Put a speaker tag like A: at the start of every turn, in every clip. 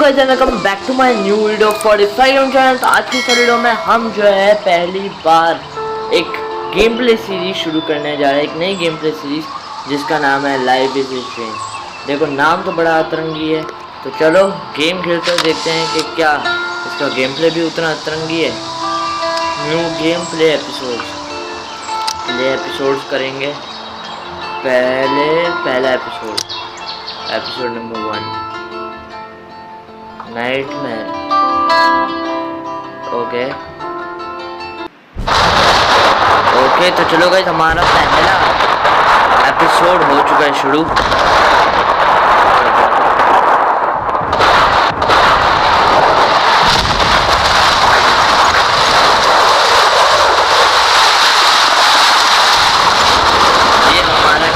A: Guys and welcome back to my new video for if I on channel. तो आज की इस video में हम जो है पहली बार एक गेम प्ले सीरीज शुरू करने जा रहे हैं, एक नई गेम प्ले सीरीज जिसका नाम है लाइफ इज स्ट्रेंज। देखो नाम तो बड़ा अतरंगी है, तो चलो गेम खेलते हुए देखते हैं कि क्या इसका गेम प्ले भी उतना अतरंगी है। न्यू गेम प्ले एपिसोड्स करेंगे। पहला एपिसोड नंबर 1 नाइटमेयर। ओके तो चलो गाइस, हमारा पहला एपिसोड हो चुका है शुरू। ये हमारा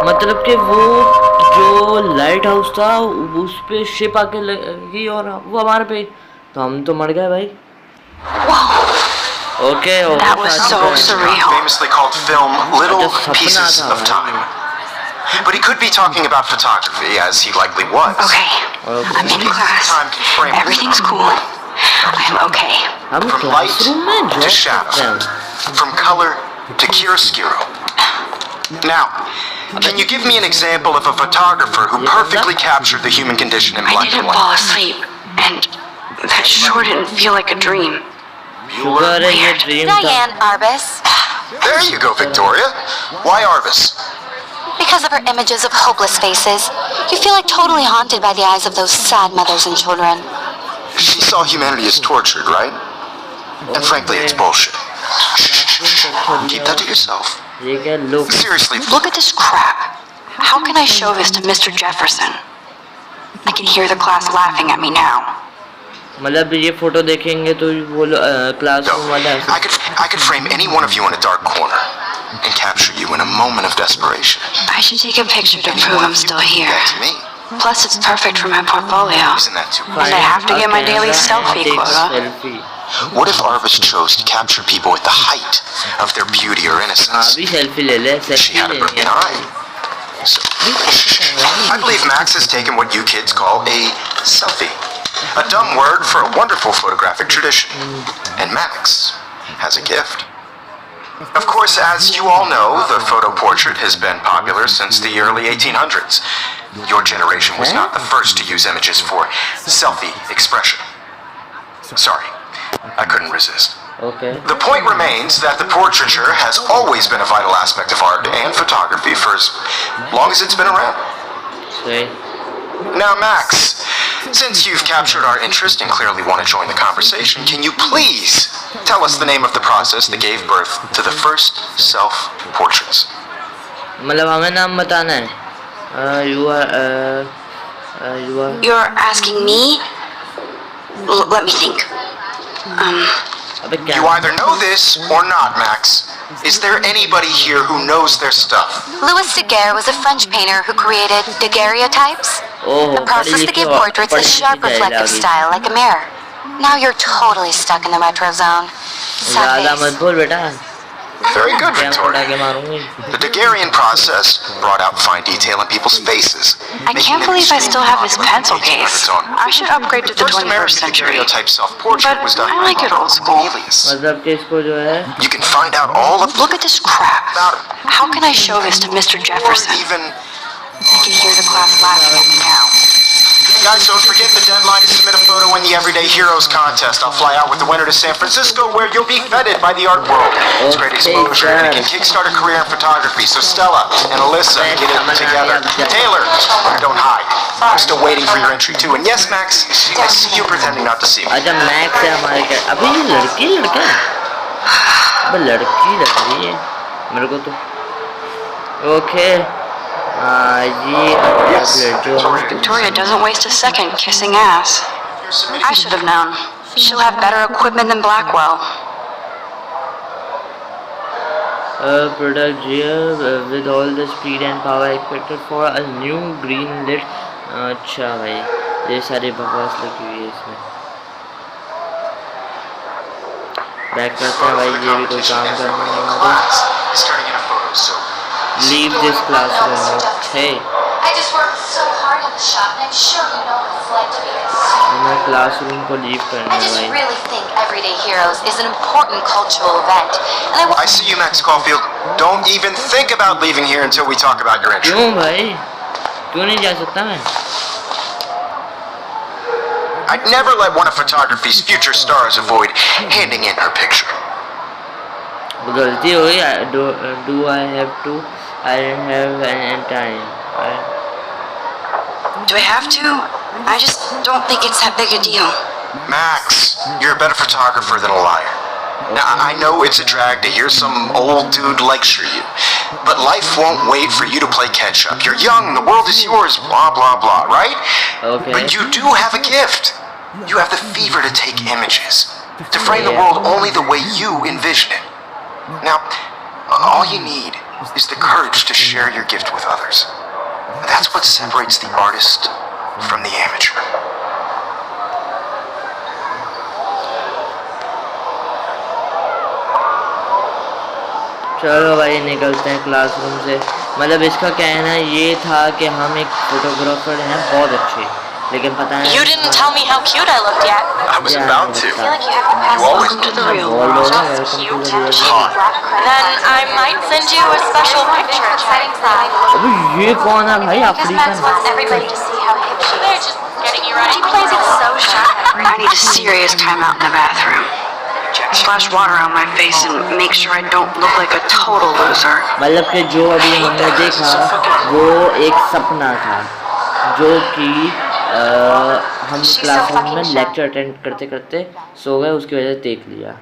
A: मतलब कि वो जो लाइट हाउस था उस पे शिप आके लगी और वो हमारे पे, तो हम तो मर गए भाई। Okay,
B: that was so surreal.
C: Famously called film Little Pieces of Time. But he could be talking about photography, as he likely was.
B: Okay, I'm in class. Everything's cool. I'm okay.
C: From light to shadow, from color to chiaroscuro. Now, can you give me an example of a photographer who perfectly captured the human condition in black and
B: white? I didn't fall asleep, and that sure didn't feel like a dream.
D: Diane Arbus.
C: There you go, Victoria. Why Arbus?
D: Because of her images of hopeless faces. You feel like totally haunted by the eyes of those sad mothers and children.
C: She saw humanity as tortured, right? And frankly, it's bullshit. Keep that to yourself. Seriously.
B: Look at this crap. How can I show this to Mr. Jefferson? I can hear the class laughing at me now.
A: मतलब ये photo देखेंगे तो वो classroom वाला
C: I could frame any one of you in a dark corner and capture you in a moment of desperation.
B: I should take a picture to prove I'm still here.
C: That to me.
B: Plus it's perfect for my portfolio.
C: Isn't that too
B: And I have to get my daily selfie quota.
C: What if Arbus chose to capture people at the height of their beauty or innocence? She had a brilliant eye. So, I believe Max has taken what you kids call a selfie. A dumb word for a wonderful photographic tradition. And Max has a gift. Of course, as you all know, the photo portrait has been popular since the early 1800s. Your generation was not the first to use images for selfie expression. Sorry, I couldn't resist.
A: Okay.
C: The point remains that the portraiture has always been a vital aspect of art and photography for as long as it's been around.
A: सही.
C: Now, Max, since you've captured our interest and clearly want to join the conversation, can you please tell us the name of the process that gave birth to the first self-portraits?
A: मतलब हमें नाम बताना है. You are.
B: You're asking me? Let me think.
A: अबे क्या?
C: You either know this or not, Max. Is there anybody here who knows their stuff?
D: Louis Daguerre was a French painter who created daguerreotypes,
A: Oh,
D: a process that gave portraits a sharp reflective style like a mirror. Now you're totally stuck in the retro zone. Sad
A: ज़्यादा मत
D: face.
A: बोल बेटा.
C: Very good,
A: क्या उड़ा के
C: Victoria.
A: मारूंगी.
C: The Daguerrean process brought out fine detail in people's faces.
B: I can't believe I still have this pencil case. I should upgrade to the
C: First
B: 21st
C: American
B: century.
C: daguerreotype self-portrait
B: But
C: was done
B: I
C: by
B: like it old school.
C: Cornelius.
A: मतलब कि इसको जो है.
C: You can find out all
B: Look at this crap.
C: about him.
B: How can I show this to Mr. Jefferson?
C: Or even...
B: I can hear the class laughing at me now.
C: Guys, don't forget the deadline to submit a photo in the Everyday Heroes contest. I'll fly out with the winner to San Francisco, where you'll be feted by the art world. It's great exposure, and it can kickstart a career in photography. So Stella and Alyssa, get it together. Taylor, don't hide. I'm still waiting for your entry too. And yes, Max, I see you pretending not to see me.
A: अच्छा max है हमारे क्या? अबे ये लड़की लड़का है. अबे लड़की लग रही है मेरे को तो. Okay.
B: Victoria doesn't waste a second kissing ass. I should have known. She'll have better equipment than Blackwell.
A: Product here with all the speed and power expected for a new green lit. अच्छा भाई ये सारी बकवास लगी हुई है इसमें. Back करते हैं भाई, ये भी कोई काम करना नहीं है. Leave this classroom. Hey.
D: I just worked so hard in the shop, and I'm sure you know what it's like to be consumed.
A: मैं क्लासरूम को लीव करना
D: I
A: है
D: just
A: भाई.
D: really think Everyday Heroes is an important cultural event, and I want
C: I see you, Max Caulfield. Don't even think about leaving here until we talk about your entry.
A: क्यों भाई? क्यों नहीं जा सकता मैं?
C: I'd never let one of photography's future stars avoid handing in her picture.
A: गलती हो गई. Do I have to? I don't have any time.
B: Do I have to? I just don't think it's that big a deal.
C: Max, you're a better photographer than a liar. Now, I know it's a drag to hear some old dude lecture you, but life won't wait for you to play catch up. You're young, the world is yours, blah, blah, blah, right?
A: Okay.
C: But you do have a gift. You have the fever to take images, to frame the world only the way you envision it. Now, all you need is the courage to share your gift with others. That's what separates the artist from the amateur.
A: चलो भाई निकलते हैं classroom से. मतलब इसका कहना ये था कि हम एक फोटोग्राफर हैं बहुत अच्छे, लेकिन पता है
E: You didn't tell me how cute I looked yet.
C: I was
A: Yeah,
C: about to.
A: I feel
D: like you have to pass
C: You always
B: Welcome to the real
A: बोल
B: world.
A: दो ना, welcome to the real world.
E: Then I might send you a special picture.
D: exciting side.
A: अबे ये कौन है भाई?
D: Because Max
A: African.
D: wants everybody to see how hip she
E: They're
D: is.
E: just getting you ready.
D: She plays it so sharp.
B: I need a serious timeout in the bathroom. Splash water on my face and make sure I don't look like a total loser.
A: मतलब कि जो अभी हमने देखा वो एक सपना था, जो कि हम क्लासरूम में लेक्चर अटेंड करते करते सो गए, उसकी वजह से देख लिया.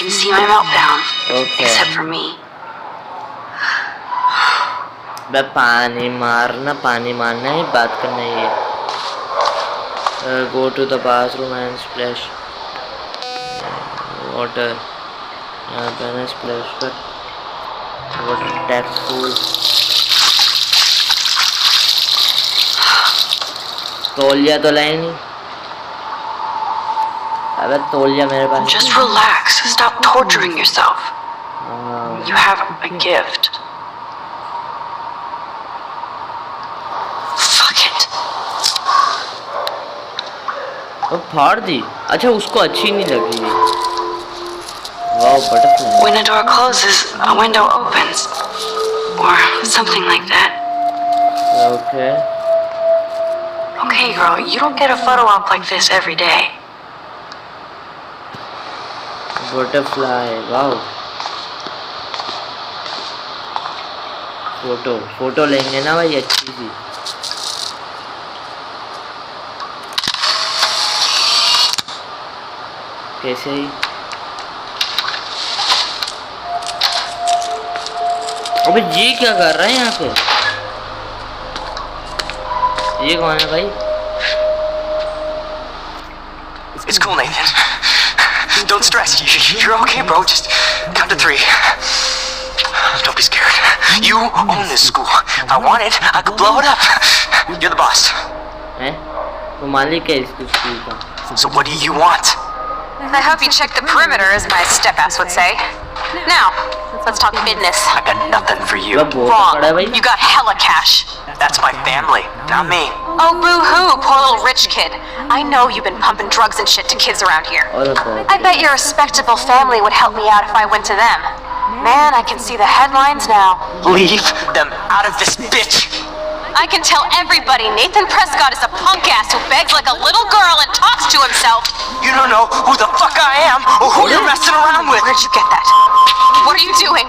B: can see my meltdown.
A: Okay.
B: Except for me.
A: बे पानी मारना ही बात करना ही है. Go to the bathroom and splash water. यहाँ पे ना splash कर. Water tap full. तौलिया तो लाए नहीं. अबे तौलिया मेरे पास.
B: Just relax. Stop torturing yourself. You have a gift. Fuck it.
A: वो फाड़ दी. अच्छा उसको अच्छी नहीं लगी. वाह butterfly.
B: When a door closes, a window opens. Or something like that.
A: Okay.
B: Okay, girl, you don't get a photo op like this every day.
A: Butterfly. वाह. Photo लेंगे ना भाई अच्छी सी. कैसे ही. अबे ये क्या कर रहा है यहाँ पे. ये कौन है भाई.
C: It's cool, Nathan. Don't stress. You're okay, bro. Just count to 3. Don't be scared. You own this school. If I wanted, I could blow it up. You're the boss.
A: हैं. वो मालिक है इसकी स्कूल का.
C: So what do you want?
E: I hope you checked the perimeter, as my step-ass would say. Now, let's talk business.
C: I got nothing for you.
A: वो बहुत
E: Wrong.
A: बड़ा है भाई.
E: You got hella cash.
C: That's my family, not me.
E: Oh, boo-hoo, poor little rich kid. I know you've been pumping drugs and shit to kids around here.
A: और
E: I bet your respectable family would help me out if I went to them. Man, I can see the headlines now.
C: Leave them out of this bitch.
E: I can tell everybody Nathan Prescott is a punk ass who begs like a little girl and talks to himself.
C: You don't know who the fuck I am or who you're messing around with.
E: Where'd you get that? What are you doing?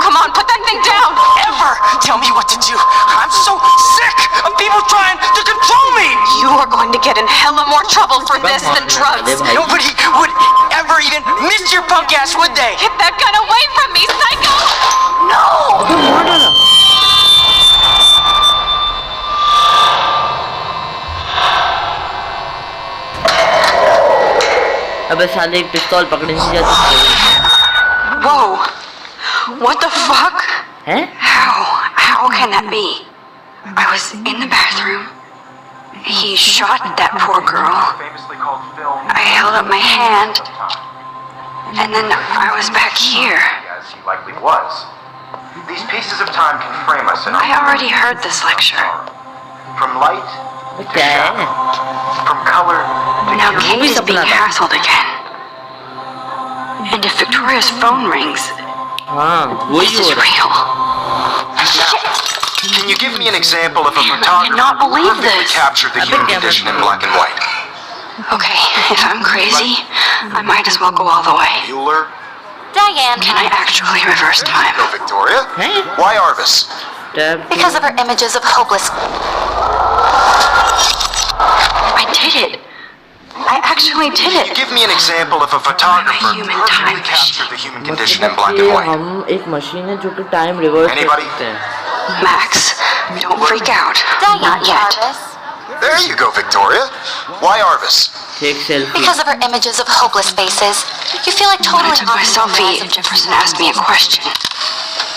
E: Come on, put that thing down.
C: Ever tell me what to do. I'm so sick of people trying to control me.
E: You are going to get in hella more trouble for this than drugs.
C: Nobody would ever even miss your punk ass, would they?
E: Get that gun away from me, psycho!
C: No!
A: अबे साले एक पिस्तौल पकड़ने नहीं जाती.
B: Whoa! What the fuck?
A: हैं?
B: How can that be? I was in the bathroom. He shot that poor girl. I held up my hand. And then I was back here.
C: As he likely was. These pieces of time can frame us in
B: I already heard this lecture.
C: From light
A: ये क्या है?
C: from color to
B: Now
A: वो
B: Kate
A: भी
B: is being
A: सपना था.
B: hassled again. And if Victoria's phone rings,
A: हाँ वही
B: this
A: हो
B: is
A: रहा है.
B: real.
C: Can you give me an example of a
B: You
C: photographer
B: cannot believe
C: who perfectly
B: this.
C: captured the
A: I
C: human
A: think I'm
C: condition in
A: a-
C: black and white?
B: Okay, if I'm crazy, I might as well go all the way.
C: Bueller?
D: Diane,
B: Can I actually reverse time?
C: No, Victoria?
A: हैं?
C: Why Arvis?
A: Tap
D: because of her images of hopeless.
B: I did it. I actually did
C: Can you
B: it.
C: give me an example of a photographer
B: A
C: who
B: human
C: perfectly
B: time
C: captured the human condition in
A: मतलब
C: black
A: कि
C: and white?
A: हम एक machine है जो कि time reverse कर
C: Anybody?
A: सकते हैं.
B: Max, don't freak out.
D: Diane
B: Not yet.
D: Jarvis.
C: There you go, Victoria. Why Arvis?
A: Take selfie.
D: Because of her images of hopeless faces, you feel like
B: When I
D: totally
B: took my
D: haunted by the
B: selfie,
D: eyes of
B: Jefferson asked me a question.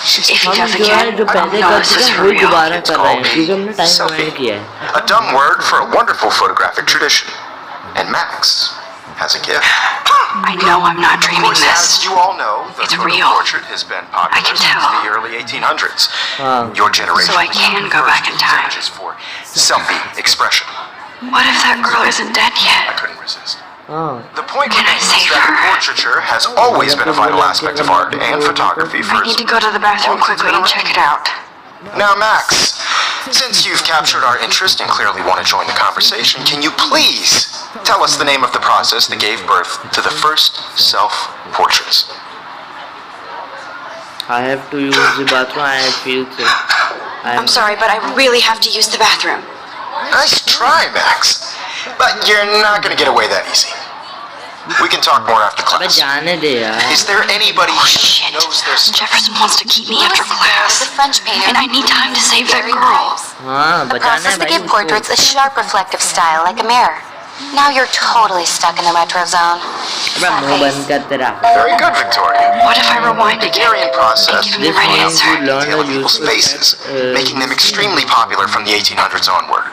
B: If he
A: हम
B: does
A: जो है
B: again,
A: जो पहले
B: no,
A: कर
B: this
A: चुके
B: is
A: हैं
B: for
A: वही
B: real.
A: दोबारा
C: It's
A: कर रहे हैं
C: called
A: क्योंकि हमने टाइम
C: selfie.
A: रिवाइंड किया है.
C: A dumb word for a wonderful photographic tradition. And Max has a gift.
B: I know I'm not
C: Of
B: dreaming
C: course,
B: this.
C: as you all know, the
B: It's
C: photo
B: real.
C: portrait has been popular
B: I can
C: since
B: tell.
C: the early 1800s.
A: हाँ.
C: Your generation
B: So I can go back in time.
C: images for selfie expression.
B: What if that girl isn't dead
C: I
B: yet?
C: couldn't resist.
A: हाँ.
C: The point
B: Can I
C: remains
B: save
C: that
B: her?
C: portraiture has always been a vital aspect of art and photography for
B: I need to go to the bathroom quickly and check it out.
C: Now, Max, since you've captured our interest and clearly want to join the conversation, can you please tell us the name of the process that gave birth to the first self-portraits?
A: I have to use the bathroom. I feel sick.
B: I'm sorry, but I really have to use the bathroom.
C: Nice try, Max. But you're not going to get away that easy. We can talk more after
A: अबे
C: class.
A: जाने दे यार.
C: Is there anybody
B: Oh,
C: who
B: shit.
C: knows their stuff?
B: Jefferson wants to keep me after
D: Louis
B: class.
D: is a French painter.
B: And I need time to save that
D: Very
B: girl.
D: nice.
A: हाँ
D: The
A: बताना है
D: process that
A: भाई
D: gave
A: उसको.
D: portraits a sharp reflective style like a mirror. Now you're totally stuck in the retro zone.
A: अबे मुंह बंद कर तेरा.
C: Very good, Victoria.
B: What if I rewind
C: The
B: again?
C: Hungarian process
B: Give me the
A: This
B: right
A: means
B: answer.
A: you learn
C: deal
A: a
C: with people's
A: useful
C: faces,
A: fact,
C: making them extremely popular from the 1800s onward.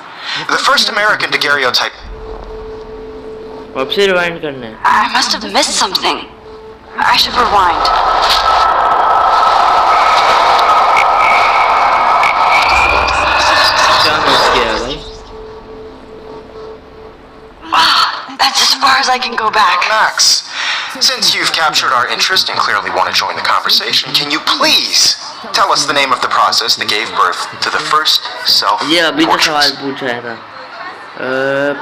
C: The first American daguerreotype.
A: अब से rewind करना है.
B: I must have missed something. I should rewind.
A: क्या miss किया है भाई?
B: That's as far as I can go back.
C: Max, since you've captured our interest and clearly want to join the conversation, can you please tell us the name of the process that gave birth to the first
A: ये अभी तो सवाल
C: self-portraits?
A: पूछ रहा था.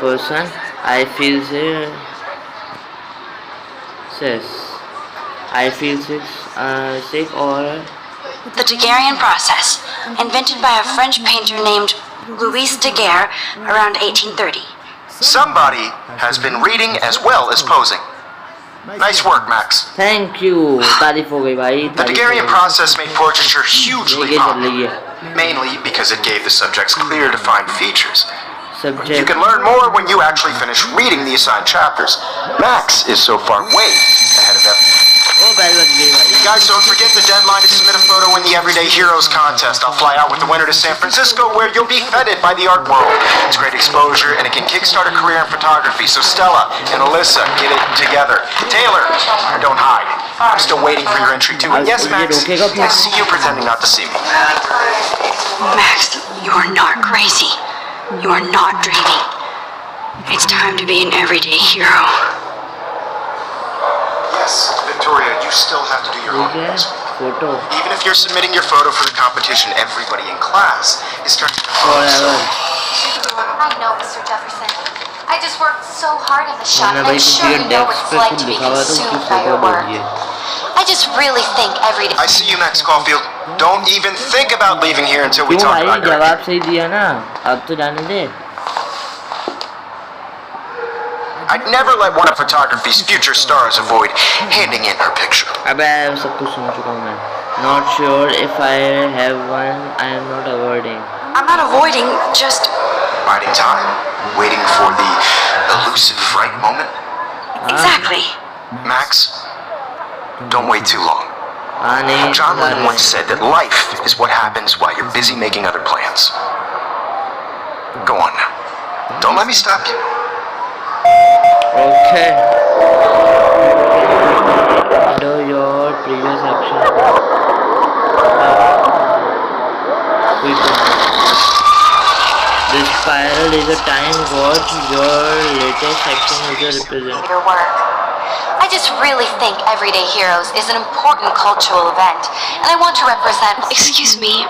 A: Person I feel sick or
B: The Daguerrean process, invented by a French painter named Louis Daguerre around 1830.
C: Somebody has been reading as well as posing. Nice work, Max.
A: Thank you. तारीफ हो गई भाई.
C: The Daguerrean process made portraiture hugely
A: ये चल रही
C: popular,
A: है.
C: mainly because it gave the subjects clear, defined features. You
A: Subject.
C: can learn more when you actually finish reading the assigned chapters. Max is so far way ahead of everyone.
A: ओ बैल बज गई भाई.
C: Guys, don't forget the deadline to submit a photo in the Everyday Heroes contest. I'll fly out with the winner to San Francisco, where you'll be feted by the art world. It's great exposure, and it can kickstart a career in photography. So Stella and Alyssa, get it together. Taylor, don't hide. I'm still waiting for your entry too. And yes, Max, I see you pretending not to see me.
B: Max, you are not crazy. You are not dreaming. It's time to be an everyday hero.
C: Yes, Victoria, you still have to do your
A: ठीक है.
C: homework.
A: Photo.
C: Even if you're submitting your photo for the competition, everybody in class is turning their photos.
A: Forever.
D: I know, Mr. Jefferson. I just worked so hard on the shot,
A: मैंने
D: and
A: भाई
D: I'm
A: किसी
D: sure
A: के
D: you know what
A: desk
D: it's
A: पे
D: like
A: कुछ
D: to be
A: लिखा हुआ था उसकी
D: consumed by
A: photo
D: your work.
A: भेजिए.
D: I just really think every day.
C: I see you, Max Caulfield. Don't even think about leaving here until we
A: क्यों
C: talk
A: भाई
C: about your
A: जवाब सही दिया ना. अब तो जाने दे.
C: I'd never let one of photography's future stars avoid handing in her picture.
A: अबे सब कुछ सुन चुका हूँ मैं. Not sure if I have one. I am not avoiding.
B: I'm not avoiding, just
C: Biding time, waiting for the elusive right moment.
B: exactly.
C: Max, don't wait too long.
A: हाँ नहीं.
C: John Lennon once said that life is what happens while you're busy making other plans. Go on now. Don't let me stop you.
A: Okay. Do your previous action. The spiral is a time what your latest action is a represent.
D: Your work. I just really think Everyday Heroes is an important cultural event, and I want to represent.
B: Excuse me,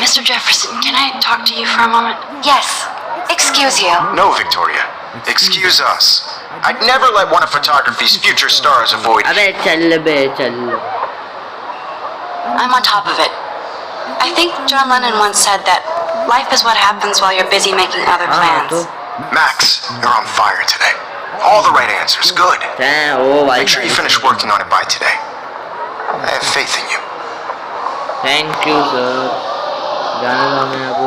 B: Mr. Jefferson, can I talk to you for a moment?
D: Yes, excuse you.
C: No, Victoria. Excuse us. I'd never let one of photography's future stars avoid.
A: अबे चल बे चल.
B: I'm on top of it. I think John Lennon once said that life is what happens while you're busy making other
A: हाँ
B: plans.
A: तो.
C: Max, you're on fire today. All the right answers. Good.
A: हैं ओ भाई.
C: Make sure you finish working on it by today. I have faith in you.
A: Thank you sir. जाना था हमें अब.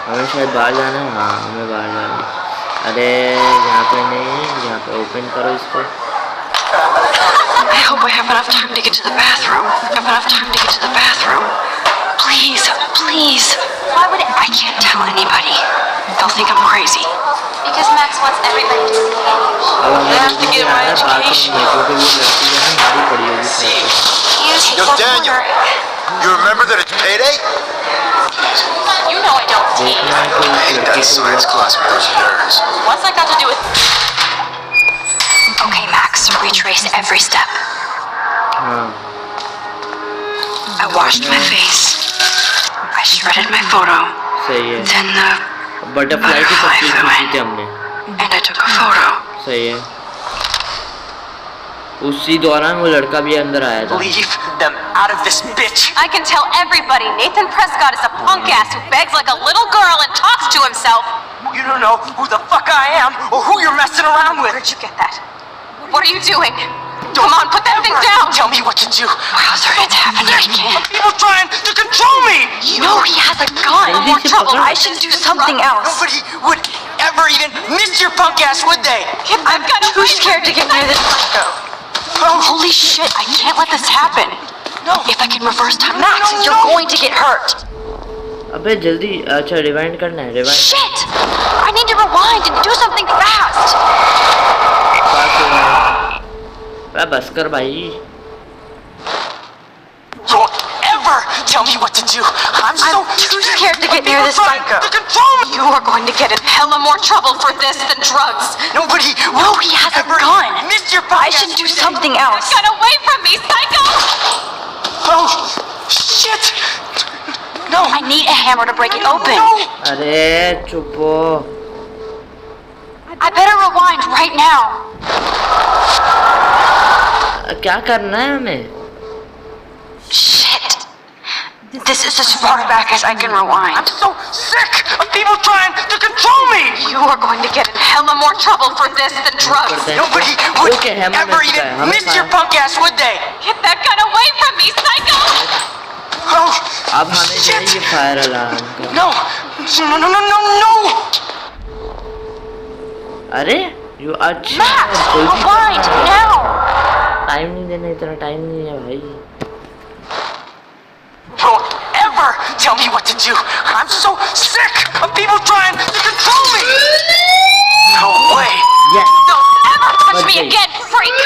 A: हमें शायद बाहर जाना है. हाँ हमें बाहर जाना है. अरे यहाँ पे नहीं. यहाँ पे ओपन करो इसको.
B: I hope I have enough time to get to the bathroom. I have enough time to get to the bathroom. Please, please.
D: Why would it?
B: I can't tell anybody. They'll think I'm crazy.
D: Because Max wants everybody to see you.
A: अब हमें
B: I have to get my education.
A: मेरे को वो लड़की है ना मारी पड़ी होगी साथ.
D: Use
C: Yo,
D: it.
C: Daniel. You remember that it's payday?
E: You know I don't.
A: देखना है कि
C: I
A: उस
C: hate
A: लड़की
C: that
A: को
C: science class with those nerds.
E: What's that got to do with?
B: Okay, Max, retrace every step.
A: हाँ.
B: I washed my face. I shredded my photo.
A: सही है.
B: Then the...
A: butterfly की तस्वीर खींची थी हमने.
B: And I took a photo.
A: सही है. उसी दौरान वो लड़का भी अंदर आया था.
F: Leave them out of this, bitch!
E: I can tell everybody Nathan Prescott is a punk ass who begs like a little girl and talks to himself.
F: You don't know who the fuck I am or who you're messing around with.
E: Where'd you get that? What are you doing? Come on, put that thing down!
F: Tell me what to do.
B: Wowzer, it's happening again.
F: People trying to control me.
B: No, he has a gun.
A: More trouble.
B: I should do something else.
F: Nobody would ever even miss your punk ass, would they?
B: I'm too scared to get near this psycho.
F: Oh,
B: Holy shit, I can't let this happen.
F: no.
B: If I can reverse time, Max,
F: no,
B: you're
F: no.
B: going to get hurt.
A: अबे जल्दी अच्छा rewind करना है rewind
B: Shit! I need to rewind and do something fast.
A: बस कर भाई
F: Don't ever tell me what to do. I'm so
B: too scared to get near this
F: trying
B: psycho.
F: to control me.
E: You are going to get in hella more trouble for this than drugs.
F: Nobody
B: No, he has a
F: ever
B: gun.
F: miss your punk
B: I should
F: ass,
B: do
F: would they?
B: something else.
E: Get away from me, psycho!
F: Oh, shit. No.
B: I need a hammer to break it open.
F: No.
A: अरे चुप हो
B: I better rewind right now.
A: क्या करना है हमें
B: Shit. This is as far back as I can rewind.
F: I'm so sick of people trying to control me.
E: You are going to get in hella more trouble for this than drugs.
A: करते हैं
F: Nobody would
A: Okay, hammer
F: ever
A: मिल चुका है,
F: even
A: हमें
F: miss your
A: fire-
F: punk ass, would they?
E: Get that gun away from me, psycho!
F: Oh,
A: अब हमें चाहिए fire alarm का
F: no. No, no, no, no, no.
A: अरे यू अच्छा
B: Max, rewind now.
A: टाइम नहीं देना इतना टाइम नहीं है भाई
F: Don't ever tell me what to do. I'm so sick of people trying to control me. No way.
A: Yes.
E: Don't ever touch me
A: Okay.
E: again, freak!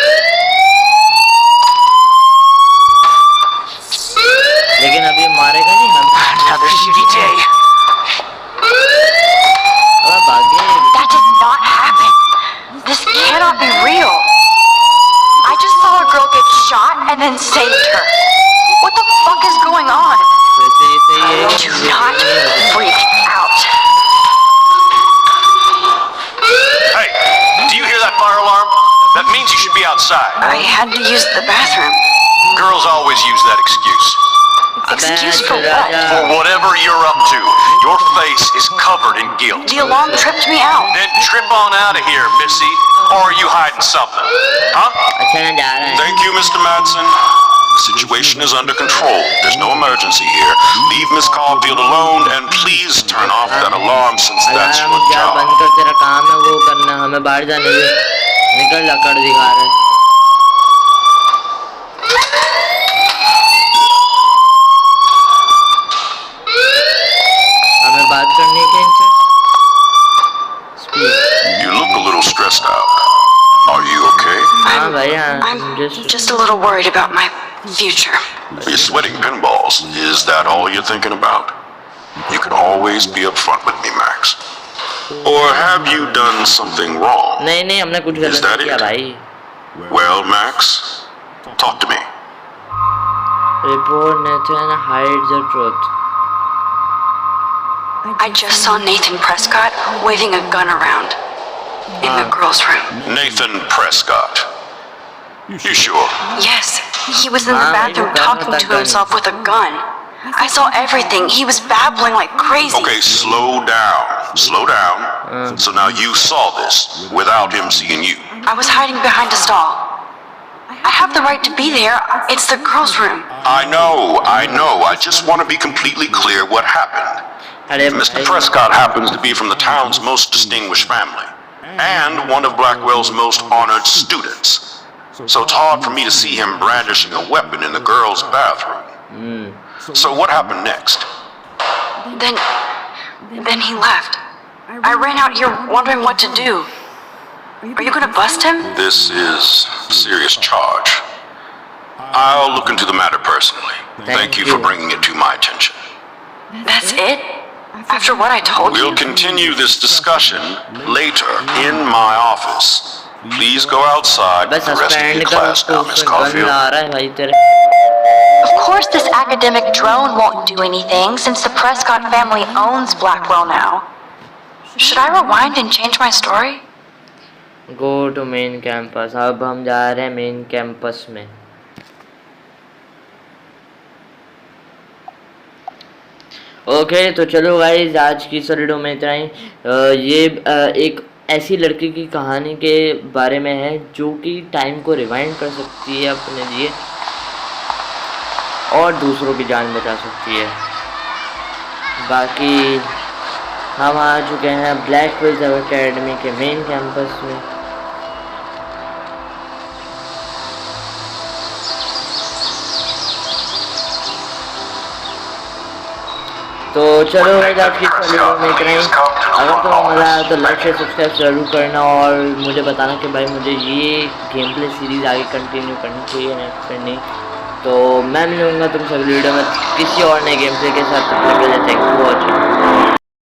A: लेकिन अभी मारेगा नहीं हम
F: Another shitty day.
A: अब भागे
B: That did not happen. This cannot be real. I just saw a girl get shot and then saved her. What the fuck is going on?
A: वैसे ही सही है
B: Do not freak out.
G: Hey, do you hear that fire alarm? That means you should be outside.
B: I had to use the bathroom.
G: Girls always use that excuse.
B: Excuse for
A: अबे
B: what?
A: Raja
G: For whatever you're up to, your face is covered in guilt.
B: The alarm tripped me out.
G: Then trip on out of here, Missy. Or are you hiding something? Huh?
A: अच्छा ना जा रहा है
G: Thank you, Mr. Madsen. The situation is under control. There's no emergency here. Leave Miss Caulfield alone and please turn off that alarm since that's
A: alarm
G: your
A: क्या बंद
G: job.
A: कर तेरा काम है वो करना हमें बाहर जाने दे निकल लकड़ दिखा रहा है हमें बात करनी है इनसे speak
G: You look a little stressed out. Are you okay?
A: हाँ भाई हाँ
B: I'm
A: just
B: just a little worried about my future.
G: You're sweating pinballs. Is that all you're thinking about? You can always be upfront with me, Max. Or have you done something wrong?
A: नहीं नहीं हमने कुछ
G: Is
A: गलत
G: that
A: नहीं किया
G: it?
A: भाई
G: Well, Max, talk to me.
A: report Nathan hide the truth
B: I just saw Nathan Prescott waving a gun around in the girls' room.
G: Nathan Prescott. You sure?
B: Yes, he was in the
A: Ah,
B: bathroom
A: you got
B: talking
A: that
B: to
A: gun.
B: himself with a gun. I saw everything. He was babbling like crazy.
G: Okay, slow down. Slow down. So now you saw this without him seeing you.
B: I was hiding behind a stall. I have the right to be there. It's the girls' room.
G: I know. I just want to be completely clear what happened.
A: अरे
G: Mr.
A: भाई,
G: Prescott happens to be from the town's most distinguished family, and one of Blackwell's most honored students. So it's hard for me to see him brandishing a weapon in the girls' bathroom. So what happened next?
B: Then he left. I ran out here wondering what to do. Are you gonna bust him?
G: This is a serious charge. I'll look into the matter personally. Thank you for bringing it to my attention.
B: That's it? After what I told you?
G: We'll continue this discussion later in my office. Please go outside
A: बस
G: with the rest of
A: suspend
G: your
A: कर
G: class
A: उसको
G: now, Miss
A: उसमें gun
G: Caulfield.
A: ला रहा है भाई तेरे
B: Of course this academic drone won't do anything since the Prescott family owns Blackwell now. Should I rewind and change my story?
A: Go to main campus अब हम जा रहे हैं मेन कैंपस में ओके तो चलो गाइस, आज की इस वीडियो में इतना ही। ये एक ऐसी लड़की की कहानी के बारे में है जो कि टाइम को रिवाइंड कर सकती है अपने लिए और दूसरों की जान बचा सकती है। बाकी हम आ चुके हैं ब्लैकवेल्स एकेडमी के मेन कैंपस में। तो चलो आज की वीडियो में इतना ही। अगर तुम्हें मजा आया तो लाइक शेयर सब्सक्राइब जरूर करना और मुझे बताना कि भाई मुझे ये गेम प्ले सीरीज़ आगे कंटिन्यू करनी चाहिए या करनी। तो मैं मिलूँगा तुमसे अगली वीडियो में किसी और नए गेम प्ले के साथ। Thank you for watching.